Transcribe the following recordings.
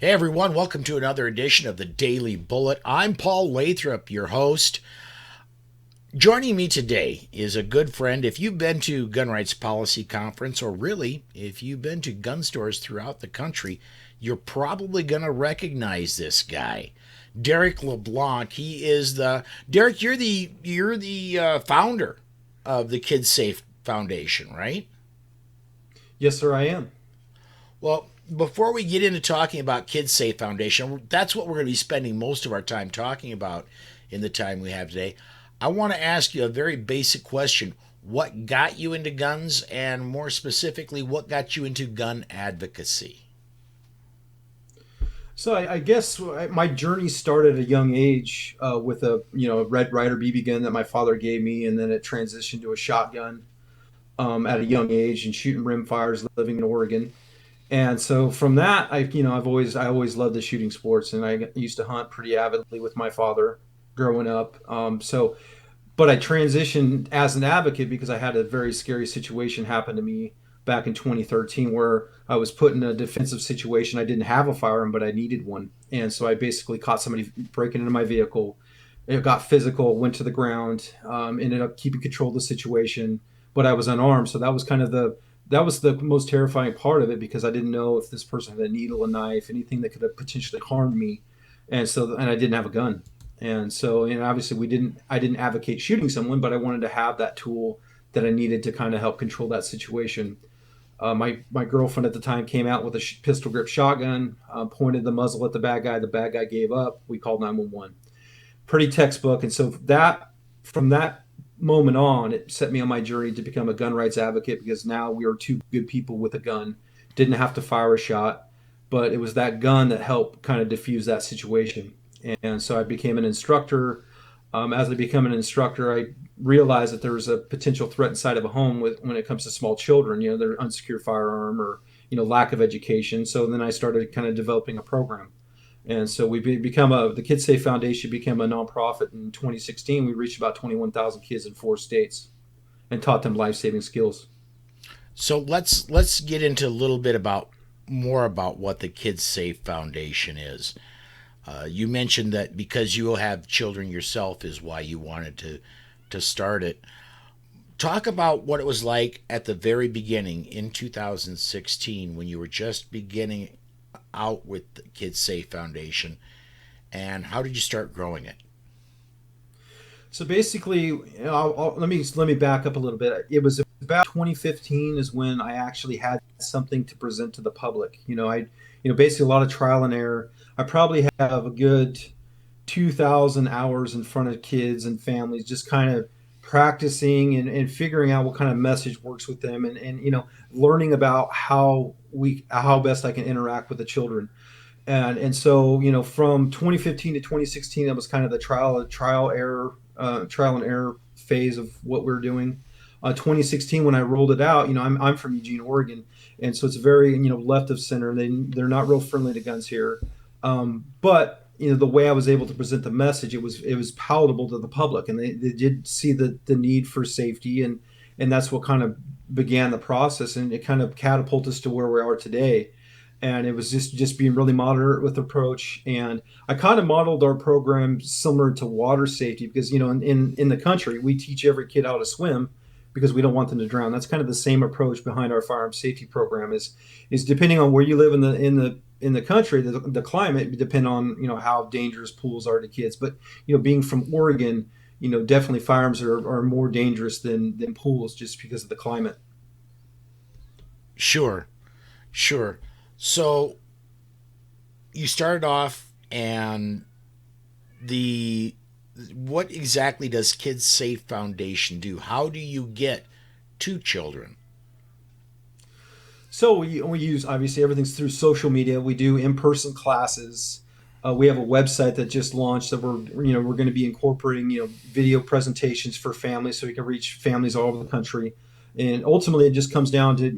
Hey everyone, welcome to another edition of the Daily Bullet. I'm Paul Lathrop, your host. Joining me today is a good friend. If you've been to Gun Rights Policy Conference, or really, if you've been to gun stores throughout the country, you're probably going to recognize this guy. Derek LeBlanc. Derek, you're the founder of the Kids Safe Foundation, right? Yes, sir, I am. Well, before we get into talking about Kids Safe Foundation, that's what we're going to be spending most of our time talking about in the time we have today. I want to ask you a very basic question. What got you into guns, and more specifically, what got you into gun advocacy? So I guess my journey started at a young age with a Red Ryder BB gun that my father gave me, and then it transitioned to a shotgun at a young age and shooting rim fires, living in Oregon. And so from that, I always loved the shooting sports, and I used to hunt pretty avidly with my father growing up. But I transitioned as an advocate because I had a very scary situation happen to me back in 2013 where I was put in a defensive situation. I didn't have a firearm, but I needed one. And so I basically caught somebody breaking into my vehicle. It got physical, went to the ground, ended up keeping control of the situation, but I was unarmed. So that was the most terrifying part of it because I didn't know if this person had a needle, a knife, anything that could have potentially harmed me. And I didn't have a gun. And so, obviously I didn't advocate shooting someone, but I wanted to have that tool that I needed to kind of help control that situation. My girlfriend at the time came out with a pistol grip shotgun, pointed the muzzle at the bad guy. The bad guy gave up. We called 911. Pretty textbook. And so from that moment on, it set me on my journey to become a gun rights advocate because now we were two good people with a gun. Didn't have to fire a shot, but it was that gun that helped kind of diffuse that situation. And so I became an instructor. As I became an instructor, I realized that there was a potential threat inside of a home when it comes to small children, their unsecured firearm or, lack of education. So then I started kind of developing a program. And so the Kids Safe Foundation became a nonprofit in 2016. We reached about 21,000 kids in 4 states and taught them life-saving skills. So let's get into a little bit about more about what the Kids Safe Foundation is. You mentioned that because you will have children yourself is why you wanted to start it. Talk about what it was like at the very beginning in 2016 when you were just beginning out with the Kids Safe Foundation, and how did you start growing it? So basically, let me back up a little bit. It was about 2015 is when I actually had something to present to the public. Basically a lot of trial and error. I probably have a good 2,000 hours in front of kids and families, just kind of practicing and figuring out what kind of message works with them, and learning about how best I can interact with the children. And so from 2015 to 2016, that was kind of the trial and error phase of what we are doing. 2016, when I rolled it out, I'm from Eugene, Oregon, and so it's very left of center. They're not real friendly to guns here, but the way I was able to present the message, it was palatable to the public, and they did see the need for safety, and that's what kind of began the process, and it kind of catapulted us to where we are today. And it was just being really moderate with approach, and I kind of modeled our program similar to water safety because in the country we teach every kid how to swim because we don't want them to drown. That's kind of the same approach behind our firearm safety program. Is depending on where you live in the country, the climate depend on how dangerous pools are to kids. But being from Oregon, definitely firearms are more dangerous than pools just because of the climate. Sure, sure. So you started off, and the what exactly does Kids Safe Foundation do? How do you get to children? So we use, obviously, everything's through social media. We do in-person classes. We have a website that just launched that we're going to be incorporating video presentations for families so we can reach families all over the country. And ultimately, it just comes down to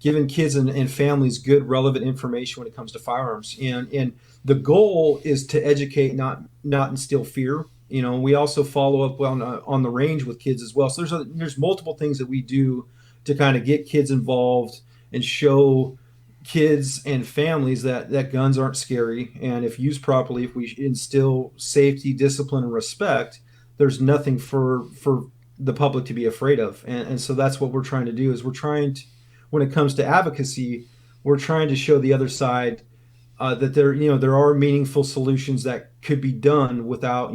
giving kids and families good relevant information when it comes to firearms. And the goal is to educate, not instill fear. We also follow up on the range with kids as well. So there's multiple things that we do to kind of get kids involved and show kids and families that guns aren't scary, and if used properly, if we instill safety, discipline, and respect, there's nothing for the public to be afraid of. And so that's what we're trying to do. Is we're trying to, when it comes to advocacy, we're trying to show the other side that there are meaningful solutions that could be done without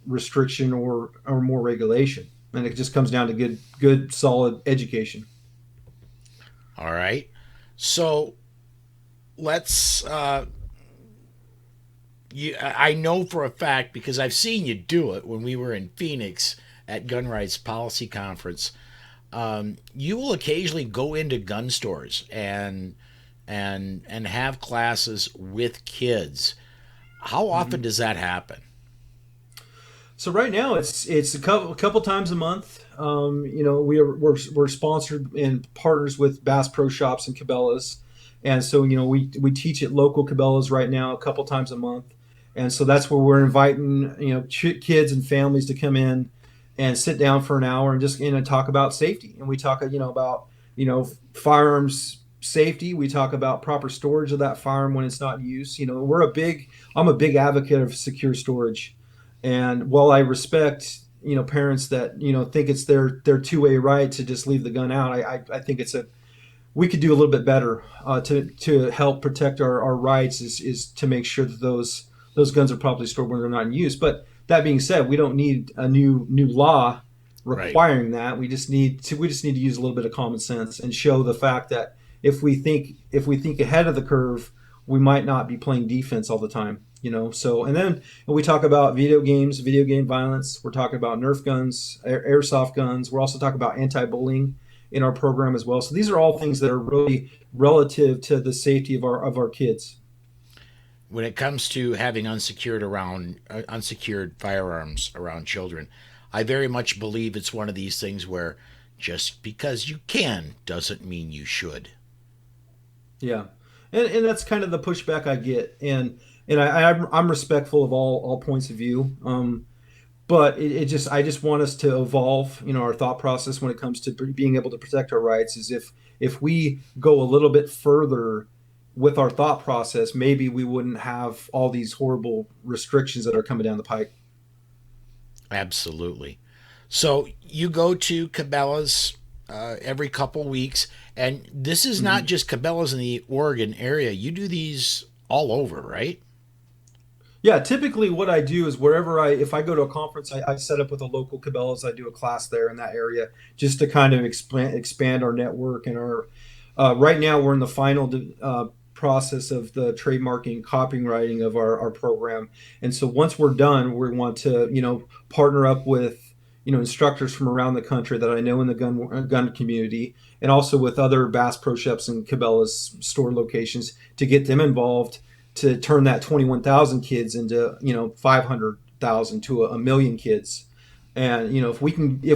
restriction or more regulation, and it just comes down to good solid education. All right. So let's I know for a fact because I've seen you do it when we were in Phoenix at Gun Rights Policy Conference. You will occasionally go into gun stores and have classes with kids. How often does that happen? So right now it's a couple times a month. We're sponsored and partners with Bass Pro Shops and Cabela's, and so we teach at local Cabela's right now a couple times a month, and so that's where we're inviting kids and families to come in and sit down for an hour and just talk about safety, and we talk about firearms safety. We talk about proper storage of that firearm when it's not in use. I'm a big advocate of secure storage. And while I respect, parents that, think it's their two-way right to just leave the gun out, I think we could do a little bit better to help protect our rights is to make sure that those guns are properly stored when they're not in use. But that being said, we don't need a new law requiring that. We just need to use a little bit of common sense and show the fact that if we think ahead of the curve, we might not be playing defense all the time. So, and then we talk about video games, video game violence. We're talking about Nerf guns, airsoft guns. We're also talking about anti-bullying in our program as well. So these are all things that are really relative to the safety of our kids. When it comes to having unsecured firearms around children, I very much believe it's one of these things where just because you can doesn't mean you should. Yeah, and that's kind of the pushback I get, and I'm respectful of all points of view. But I just want us to evolve, our thought process when it comes to being able to protect our rights. Is if we go a little bit further with our thought process, maybe we wouldn't have all these horrible restrictions that are coming down the pike. Absolutely. So you go to Cabela's every couple weeks, and this is not just Cabela's in the Oregon area. You do these all over, right? Yeah, typically what I do is if I go to a conference, I set up with a local Cabela's. I do a class there in that area just to kind of expand our network and our. Right now, we're in the final process of the trademarking, copywriting of our program, and so once we're done, we want to partner up with instructors from around the country that I know in the gun community, and also with other Bass Pro Shops and Cabela's store locations to get them involved to turn that 21,000 kids into 500,000 to a million kids. And if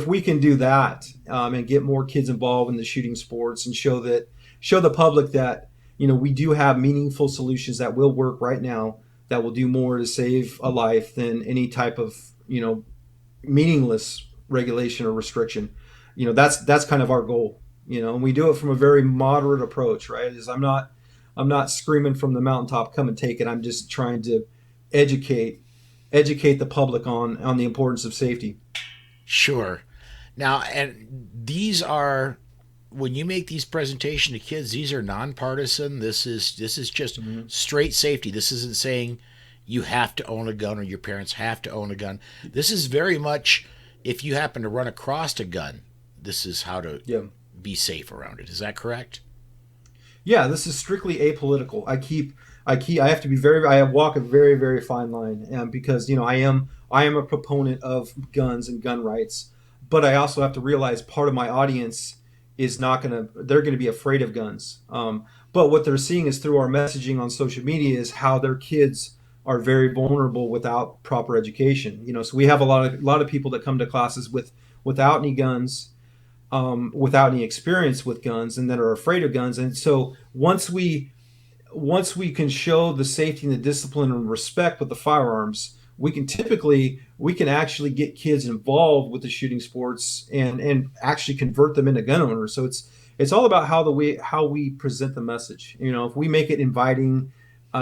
we can do that, and get more kids involved in the shooting sports and show the public that we do have meaningful solutions that will work right now, that will do more to save a life than any type of meaningless regulation or restriction. That's kind of our goal. And we do it from a very moderate approach, right? I'm not screaming from the mountaintop, come and take it. I'm just trying to educate the public on the importance of safety. Sure. Now, and these are when you make these presentation to kids, these are nonpartisan. This is just straight safety. This isn't saying you have to own a gun or your parents have to own a gun. This is very much if you happen to run across a gun, this is how to be safe around it. Is that correct? Yeah, this is strictly apolitical. I have to be I walk a very, very fine line, because I am a proponent of guns and gun rights, but I also have to realize part of my audience is they're going to be afraid of guns. But what they're seeing is through our messaging on social media is how their kids are very vulnerable without proper education. So we have a lot of people that come to classes without any guns, without any experience with guns, and that are afraid of guns. And so once we can show the safety and the discipline and respect with the firearms, we can actually get kids involved with the shooting sports and actually convert them into gun owners. So it's all about how we present the message. You know, if we make it inviting,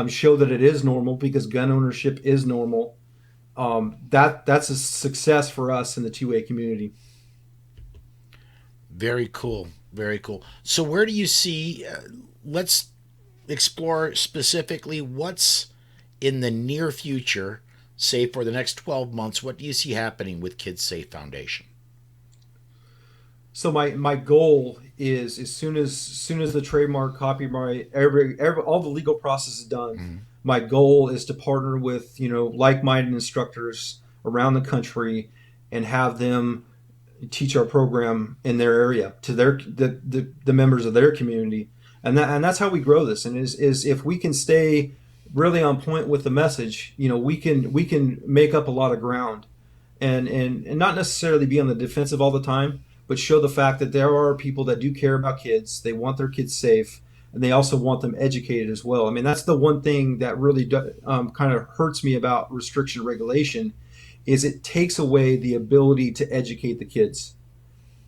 show that it is normal because gun ownership is normal. That's a success for us in the 2A community. Very cool. Very cool. So, where do you see? Let's explore specifically what's in the near future, say for the next 12 months. What do you see happening with Kids Safe Foundation? So my goal is as soon as the trademark, copyright, every all the legal process is done. Mm-hmm. My goal is to partner with like-minded instructors around the country and have them teach our program in their area to the members of their community, and that's how we grow this. And is if we can stay really on point with the message, we can make up a lot of ground, and not necessarily be on the defensive all the time, but show the fact that there are people that do care about kids. They want their kids safe, and they also want them educated as well. I mean, that's the one thing that really kind of hurts me about restriction regulation, is it takes away the ability to educate the kids.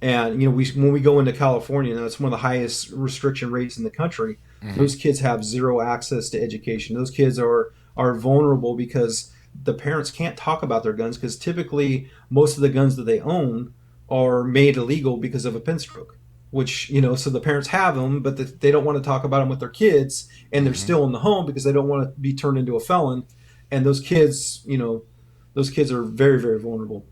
And when we go into California, and that's one of the highest restriction rates in the country. Mm-hmm. Those kids have zero access to education. Those kids are vulnerable because the parents can't talk about their guns, because typically most of the guns that they own are made illegal because of a pen stroke, which so the parents have them, but they don't want to talk about them with their kids, and they're Mm-hmm. still in the home because they don't want to be turned into a felon. And those kids are very, very vulnerable.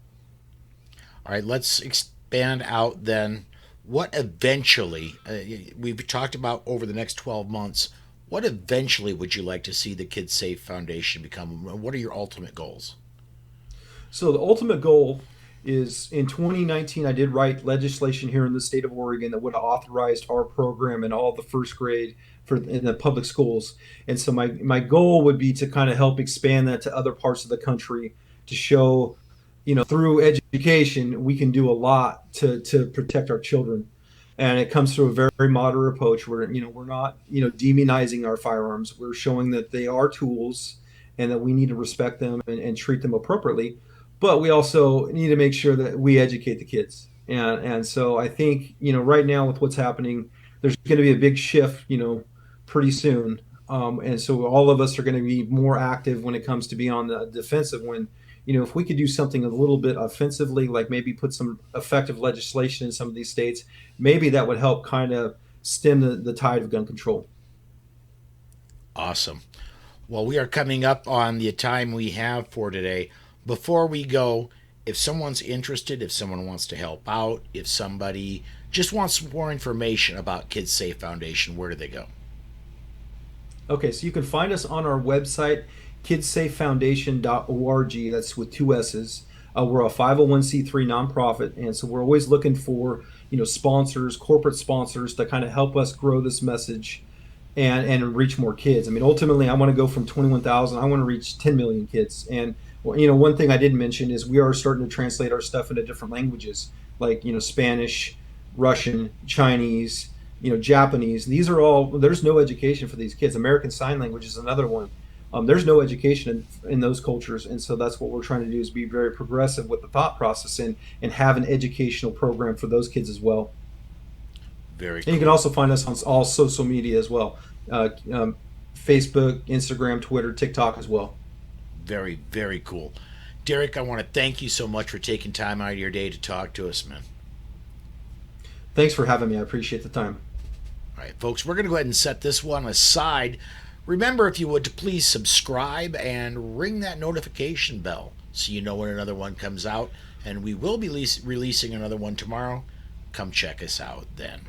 All right, let's expand out then. What eventually, we've talked about over the next 12 months, what eventually would you like to see the Kids Safe Foundation become? What are your ultimate goals? So the ultimate goal is, in 2019, I did write legislation here in the state of Oregon that would have authorized our program in all the first grade in the public schools. And so my goal would be to kind of help expand that to other parts of the country, to show, through education, we can do a lot to protect our children. And it comes through a very, very moderate approach where, we're not, demonizing our firearms. We're showing that they are tools and that we need to respect them and treat them appropriately. But we also need to make sure that we educate the kids. And so I think, right now with what's happening, there's going to be a big shift, pretty soon. And so all of us are going to be more active when it comes to being on the defensive. When, if we could do something a little bit offensively, like maybe put some effective legislation in some of these states, maybe that would help kind of stem the tide of gun control. Awesome. Well, we are coming up on the time we have for today. Before we go, if someone's interested, if someone wants to help out, if somebody just wants more information about Kids Safe Foundation, where do they go? Okay, so you can find us on our website, kidssafefoundation.org. That's with two S's. We're a 501c3 nonprofit, and so we're always looking for sponsors, corporate sponsors, to kind of help us grow this message and reach more kids. I mean, ultimately, I want to go from 21,000. I want to reach 10 million kids. And one thing I didn't mention is we are starting to translate our stuff into different languages, like Spanish, Russian, Chinese, Japanese. These are all, there's no education for these kids. American Sign Language is another one. There's no education in those cultures, and so that's what we're trying to do, is be very progressive with the thought process, and have an educational program for those kids as well. Very And you can cool. also find us on all social media as well, Facebook, Instagram, Twitter, TikTok as well. Very, very cool. Derek, I want to thank you so much for taking time out of your day to talk to us, man. Thanks for having me. I appreciate the time. All right, folks, we're going to go ahead and set this one aside. Remember, if you would, to please subscribe and ring that notification bell so you know when another one comes out. And we will be releasing another one tomorrow. Come check us out then.